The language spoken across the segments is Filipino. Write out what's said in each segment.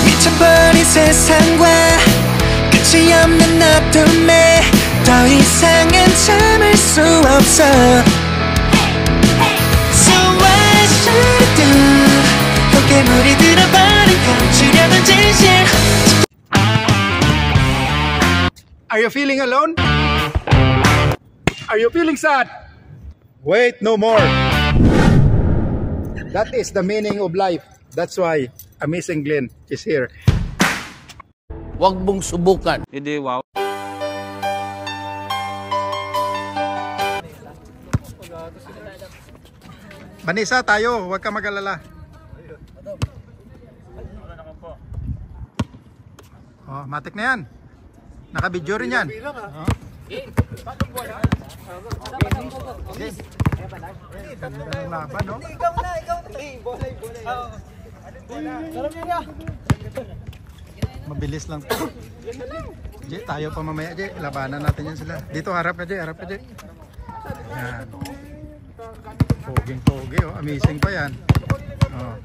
미쳐버린 세상과 끝이 없는 어둠에 더 이상은 참을 수 없어. So what should I do? 꽃게물이 들어버린 감추려는 진실. Are you feeling alone? Are you feeling sad? Wait no more. That is the meaning of life. That's why Amazing Glenn is here. Huwag mong subukan. Hindi, wow. Vanessa, tayo. Huwag ka mag-alala. Oh, matik na yan. Naka-video rin yan. Oh. Ganda ng laban, no? Mabilis lang to. Jay, tayo pa mamaya, Jay. Labanan natin yan sila. Dito, harap ka, Jay. Harap ka, Jay. Yan. Poging-pogi, oh. Amazing pa yan. Oh.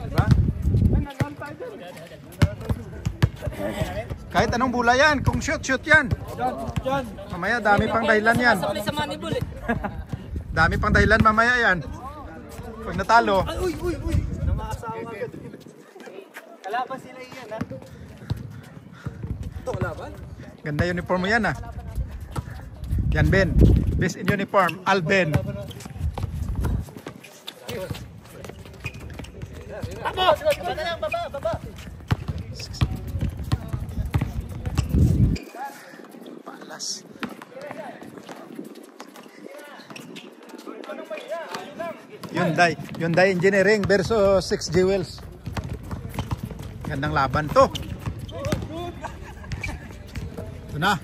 Diba? Kahit anong bola yan, kung shoot yan. Mamaya dami pang dahilan yan. Dami pang dahilan mamaya yan. Pag natalo. Kalaban sila iyan, ha? Ito kalaban? Ganda uniform mo yan, ha? Yan, Ben. Best in uniform, Alben. Baba! Palas. Hyundai Engineering versus 6 Jewels. Gandang laban to. Ito na.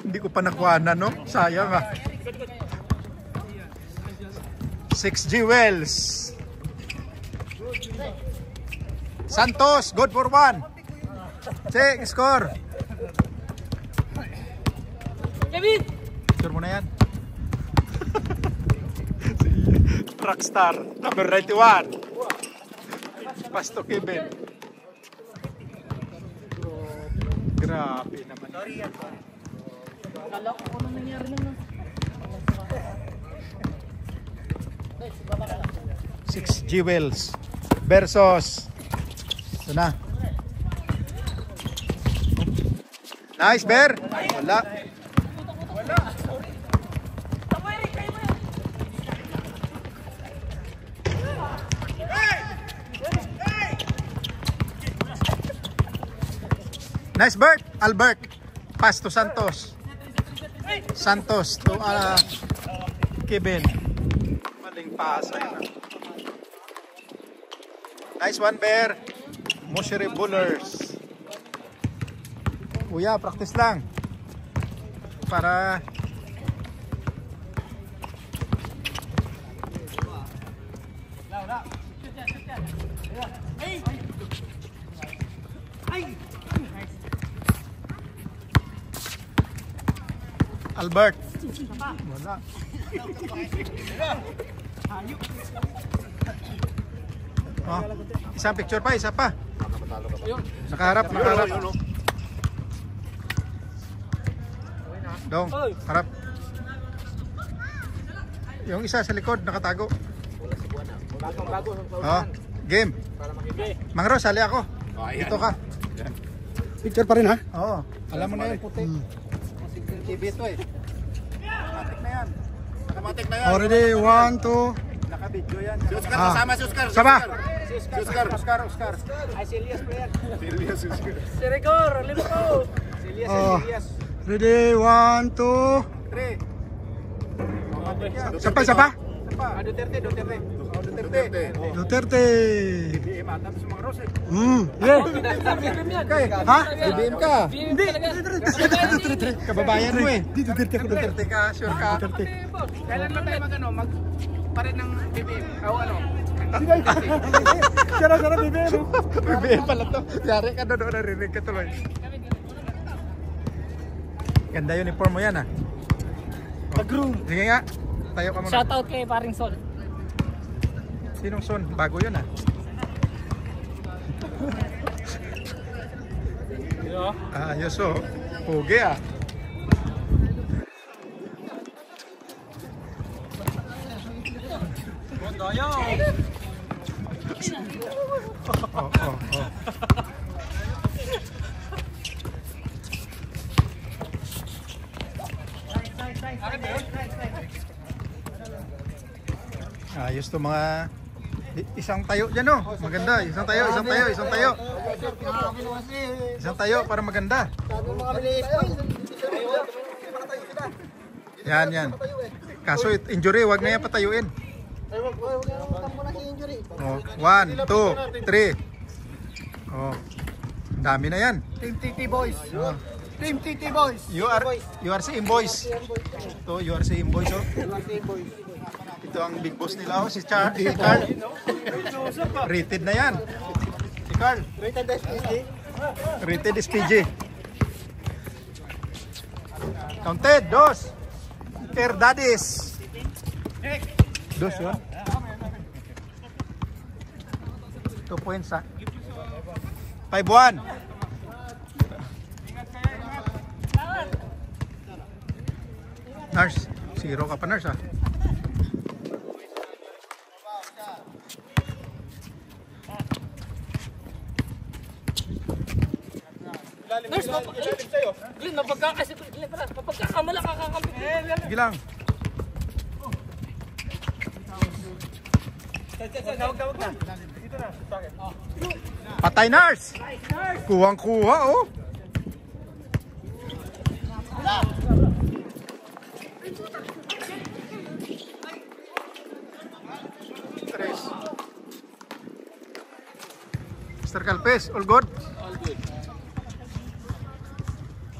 Hindi ko pa nakuha na, no? Sayang, ah. 6 Jewels. Santos, good for 1. Check, score. Kevin! Sure mo na yan. Rockstar, number 91. Pasto Kevin. Grabe naman. Kala ko ano nangyari lang. 6 Jewels versus ito na. Nice, Bear. Wala. Nice, Bert. Albert. Pass to Santos. Santos to Kevin. Maling pasa yun. Nice one, Bear. Moshiri Bullers. Kuya, practice lang. Para Albert. Wala. Oh, isang picture pa, isa pa. Nakaharap. Dong, harap. Yung isa sa likod, nakatago. Oh, game. Mang Ros, sali ako. Dito ka. Picture pa rin, ha? Oo, alam mo na yung puti. TV ito, eh. Nakatik na yan. Nakamatik na yan. Already, 1, 2. Nakabidyo yan. Si Oscar, kasama si Oscar. Saba. Oscar. Ay, si Elias pa yan. Serious, Oscar. Si Rigor, lino ko. Si Elias, Elias. Ready, 1, 2. 3. Sapa. Duterte. Duterte. Yeah. Okay. Ha? BBM ka? Hindi. Kababayan mo eh. Dito, Duterte ka, sure ka? Kailan ba tayo parin ng BBM? O ano? Sara, bibero. BBM pala to. Yari ka doon, narinig ka tuloy. Ganda uniform mo yan ah. Pag-room. Sige nga, tayo ka muna. Shoutout kay paring Sol. Sinong son? Bago yun ah. Ayos oh. Pugi ah. Oh. Ayos to mga isang tayo dyan oh. Maganda. Isang tayo para maganda. Yan. Kaso injury, wag na yan patayuin. Oh, 1, 2, 3. Oh. Dami na yan. Team TT Boys. Oh. Team TT Boys. You are seeing boys. Ito, you are seeing boys oh. Ito ang big boss nila oh, si Carl. Rated na yan. Si Carl. Rated SPG. Counted, 2. Air Daddies. 2 yun. 2 points ha. 5-1. Nurse, 0 ka pa nurse ha. Nurse, Glenn, mapagkakamala kakakampi. Sige lang. Patay nurse. Kuwang-kuha oh. Tres. Mr. Calpes, all good? All good.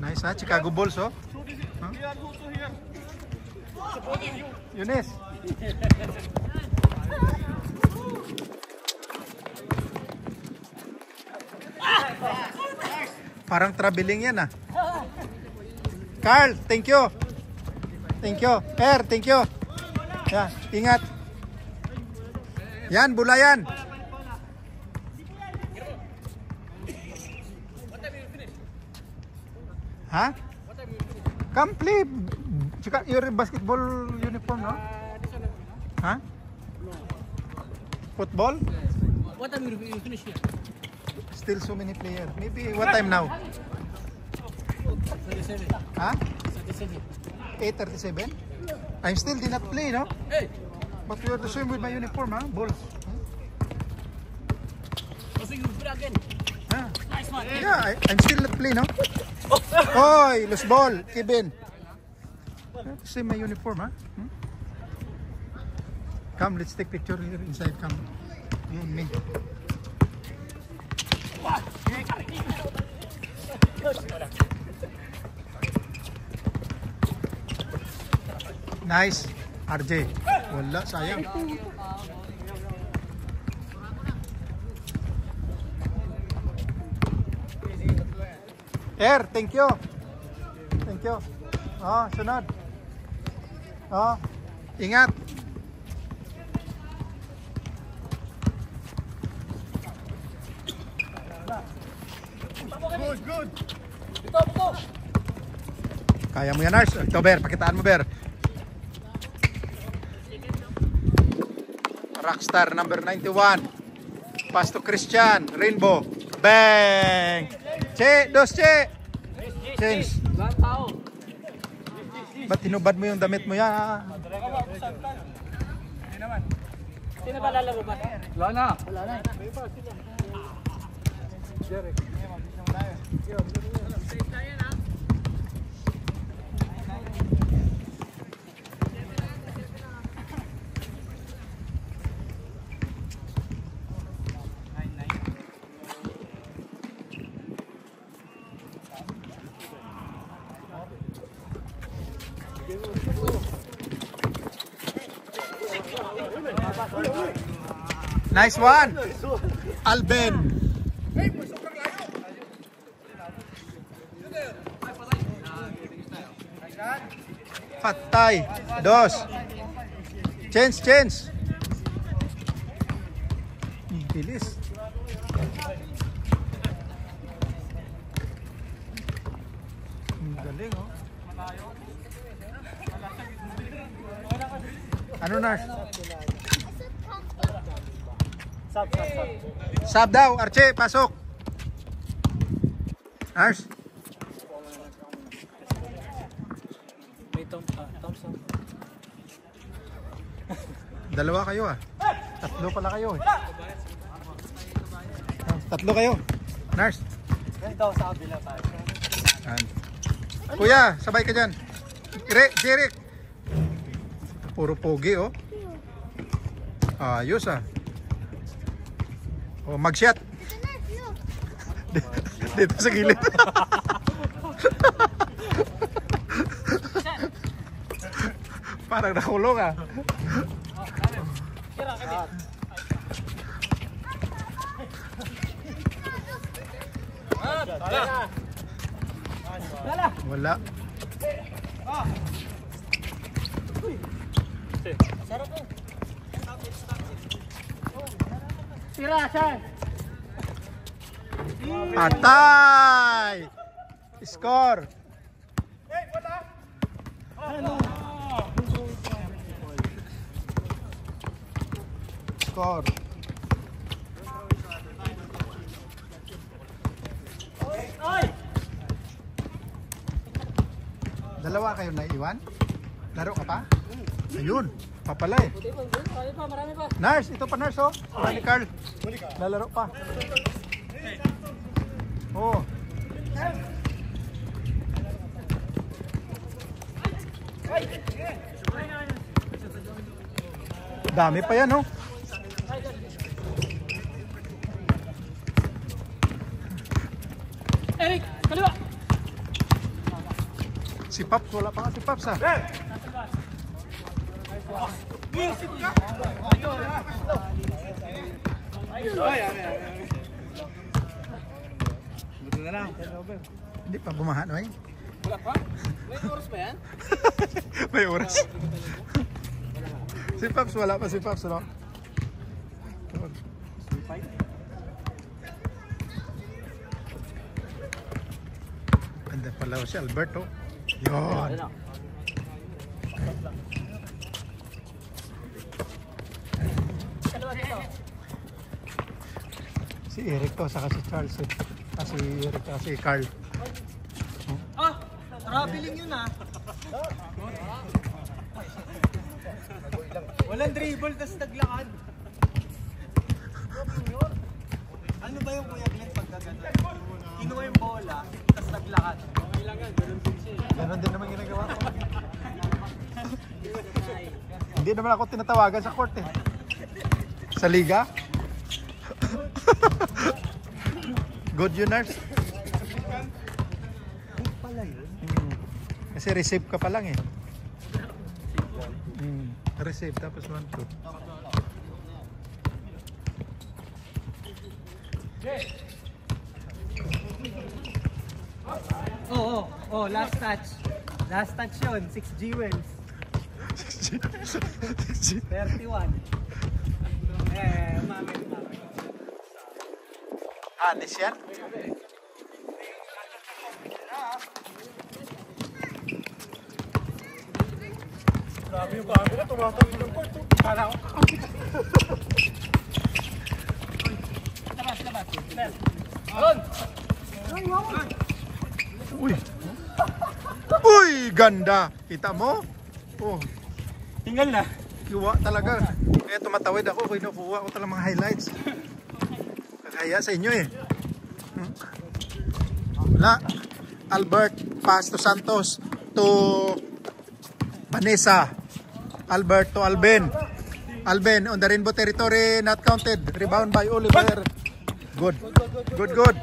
Nice ha, Chicago Bulls oh. Huh? Yunis. Parang traveling yan ah. Carl, thank you. Thank you. Thank you. Yeah, ingat. Yan, bula yan. Ha? Come play. Your basketball uniform, no? Ha? Football? What time will you finish here? Still so many players. Maybe what time now? 37. Ha? 37. 8:37? I still did not play, no? Hey! But you are the same with my uniform, ha? Balls. Kasi you play again. Ha? Nice man. Yeah, I'm still not play, no? Hoy, loose ball, Kevin. Same my uniform, ha? Come, let's take picture here inside. Come. You and me. Nice. RJ. Wala, sayang. Thank you. Thank you. Oh, sunod. Oh, ingat. Good. Kaya mo yan, Ars. Ito, Ber. Pakitaan mo, Ber. Rockstar number 91. Pass to Christian. Rainbow. Bang! Che! Dos, Che! Change. Ba't tinubad mo yung damit mo yan, ha? Sino ba lalaro ba? Wala na. Wala na. Nice one. Alben. Patay. Dos. Change. Bilis. Galing, oh. Ano, Nars? Sab daw, Arche, pasok. Nars. Dalawa kayo ah. Tatlo pala kayo eh. Tatlo kayo. Nars. Ganito sa kabila tayo. Kuya, sabay ka dyan. Jeric. Puro pogi oh. Ayos ah. Oh, mag-shot. Dito sa gilid. Parang nakulong ah. Wala. Tira, siya. Patay! Score! Score! Dalawa kayo naiwan? Laro ka pa? Ayun, papala eh. Nars, ito pa Nars oh. Ni Carl. Lalaro pa. Oh. Dami pa yan oh. Eric, kaliwa. Si Paps, wala pa nga si Paps ah. Buti na lang. Hindi pa bumahan oy. Wala pa? May oras ba yan? May oras. Si Paps, wala pa si Paps no? Ganda pala si Alberto. Yun. Si Eric to, saka si Charles eh. Si Eric, saka si Carl. Traveling yun ah. Walang dribble, tas naglakad. Ano ba yung Kuya Glenn pagkagano? Kinuha yung bola, tas naglakad. Ganon din naman ginagawa ko. Hindi naman ako tinatawagan sa court eh. Sa liga. Good yun, Nars. Kasi receive ka pa lang eh. Receive tapos 1-2. Oh, last touch. Last touch yun, 6 Jewels. 31. Mami. Anis yan? Grabe yung camera, tumatakbo ng court. Kala ko. Uy! Uy! Ganda! Kita mo? Oh, Tinggal na. kiwa talaga. Kaya tumatawid ako, kinukuha ko talagang mga highlights. Kagaya sa inyo eh. Wala. Albert pass to Santos to Vanessa. Albert to Alben. Alben on the Rainbow territory, not counted. Rebound by Oliver. Good. Good.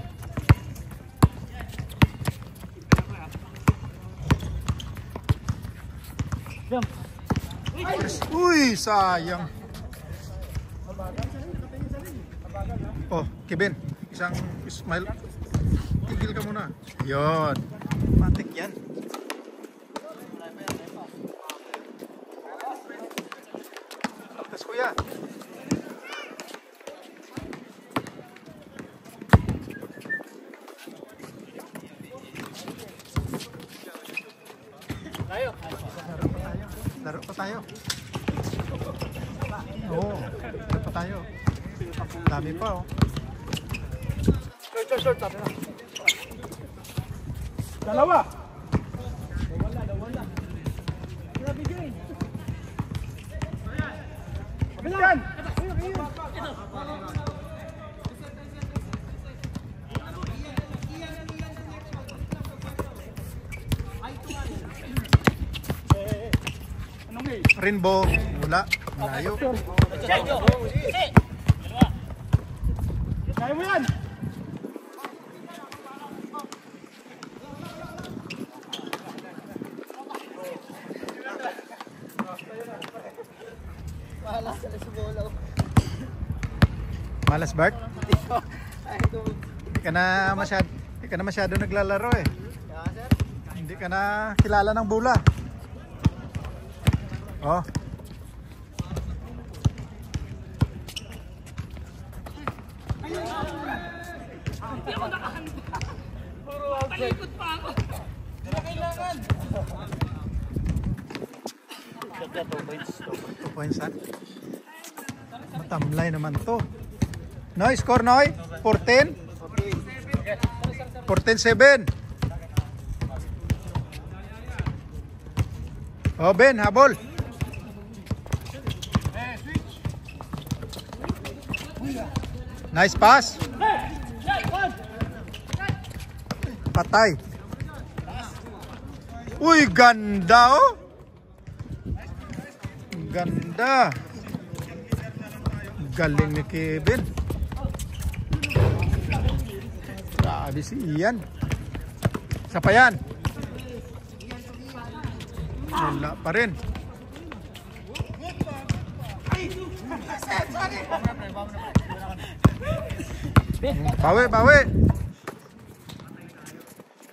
Uy, sayang. Oh, Kevin, isang smile. Tigil ka muna. Yon. Matik yan. Tapos kuya. Laro pa tayo. Oo, laro pa tayo. Dami pa oh. Short, sabi na. Dalawa. Wala. Grabe din. Bilan. Rainbow, wala. Malayo. Kaya mo yan. Malas Bart? Hindi ka na masyado naglalaro eh. Hindi ka na kilala ng bola. Oh. Palikot pa ako. Hindi na kailangan. 2 points ha? Matamlay naman to. Noy, score Noy? 14? 14-7. Oh Ben, habol. Nice pass. Patay. Uy, ganda oh. Ganda. Galing ni Kevin. Grabe si Ian. Isa pa yan. Wala pa rin. Bawi.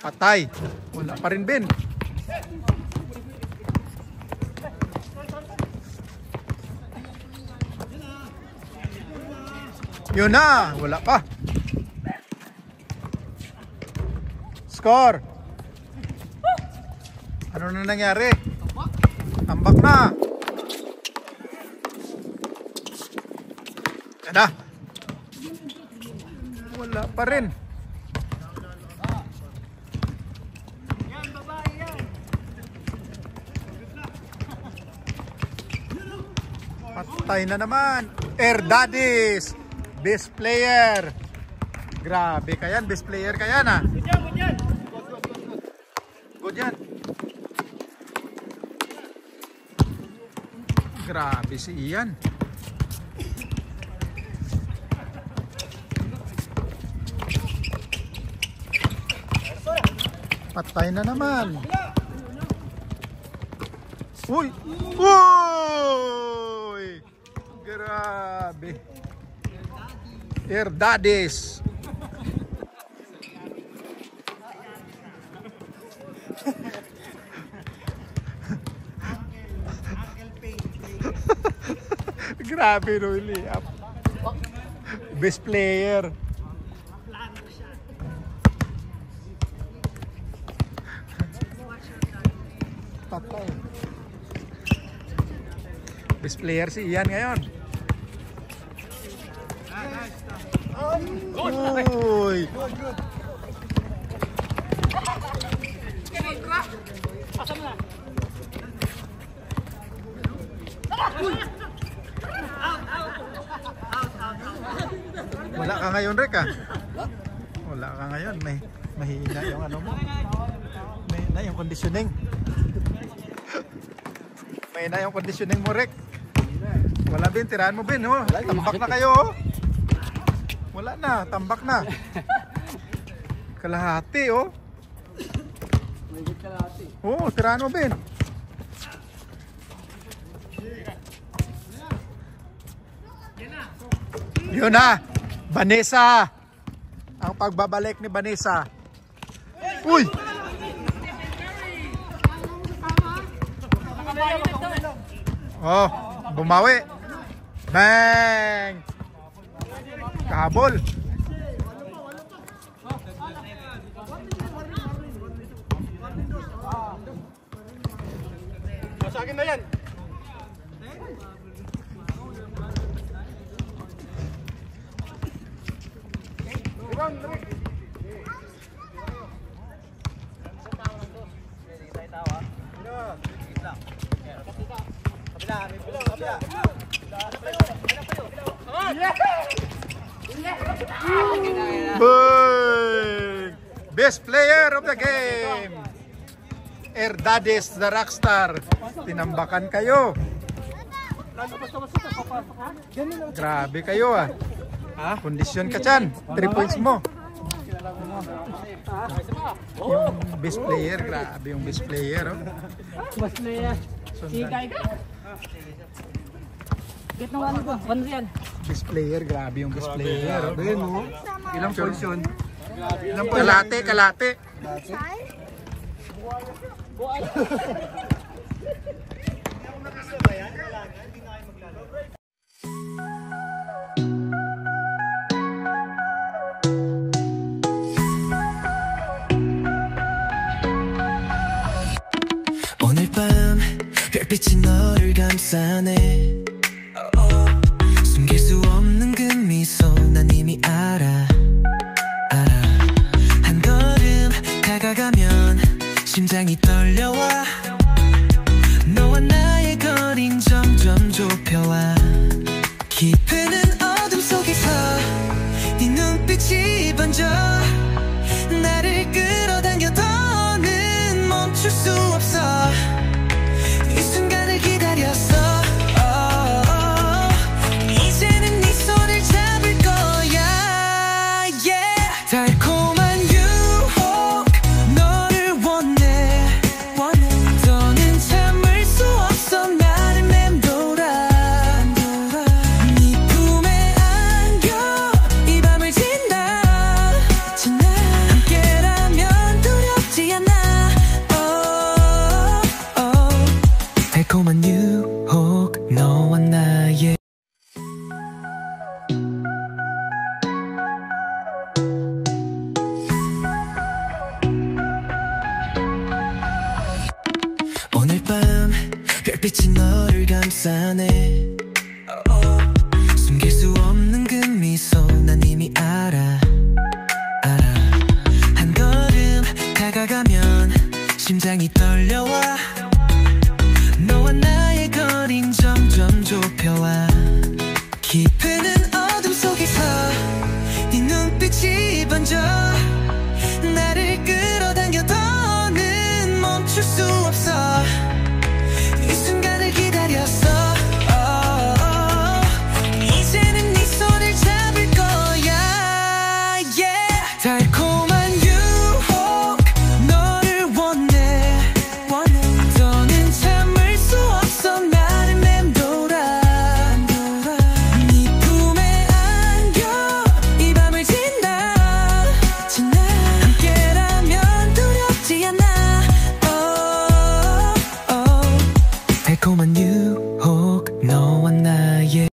Patay. Wala pa rin Ben. Yun na. Wala pa. Score. Ano na nangyari? Tambak na. Yan na. Wala pa rin. Patay na naman. Erdadis. Best player. Grabe ka yan. Best player ka yan ah. Good yan. Grabe si Ian. Patay na naman. Uy! Uy! Grabe. Erdadis. Grabe really. Best player. Patay. Best player si Ian ngayon. Uy. Wala ka ngayon, Rick ah. Wala ka ngayon. Mahina yung ano mo. Mahina yung conditioning. Mahina yung conditioning mo, Rick. Wala bin, tirahan mo bin. Oh. Tambak na kayo. Oh. Wala na, tambak na. Kalahati, oh. Oo, tirahan mo bin. Yun na, Vanessa. Ang pagbabalik ni Vanessa. Uy! Oh, bumawi. Bang! Kabol. Sa akin na yan. Boy! Best player of the game. Erdades the Rockstar. Tinambakan kayo. Grabe kayo ah. Kondisyon ka dyan. 3 points mo. Yung best player, grabe yung best player. Oh. Best player. Sikay ka. Get na wala ko. 1 Best player, grabe yung best player. Oh. Ayun mo. Ilang points yun? Kalate. 오늘 밤 별빛이 너를 감싸네 숨길 수 없는 그 미소 난 이미 알아 한 걸음 다가가면 심장이 떨려와 너와 나의 거린 점점 좁혀와 깊은 어둠 속에서 네 눈빛이 번져 나를 끌어당겨 더는 멈출 수 없어 이 순간을 기다렸어 이제는 네 손을 잡을 거야 yeah. 달콤한 유혹 너를 원해 더는 참을 수 없어 나를 맴돌아 네 품에 안겨 이 밤을 지나 함께라면 두렵지 않아 달콤한 유혹 너와 나의 오늘 밤 별빛이 너를 감싸네 숨길 수 없는 그 미소 난 이미 알아 한 걸음 다가가면 심장이 떨려와 너와 나의 거린 점점 좁혀와 깊은 어둠 속에서 네 눈빛이 번져 나를 끌어당겨 더는 멈출 수 없어 이 순간을 기다렸어 이제는 네 손을 잡을 거야 yeah. 달콤한 유혹 너를 원해 더는 참을 수 없어 나를 맴돌아 네 품에 안겨 이 밤을 지나 함께라면 두렵지 않아 달콤한 유혹 너와 나의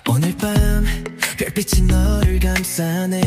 오늘 밤 별빛이 너를 감싸네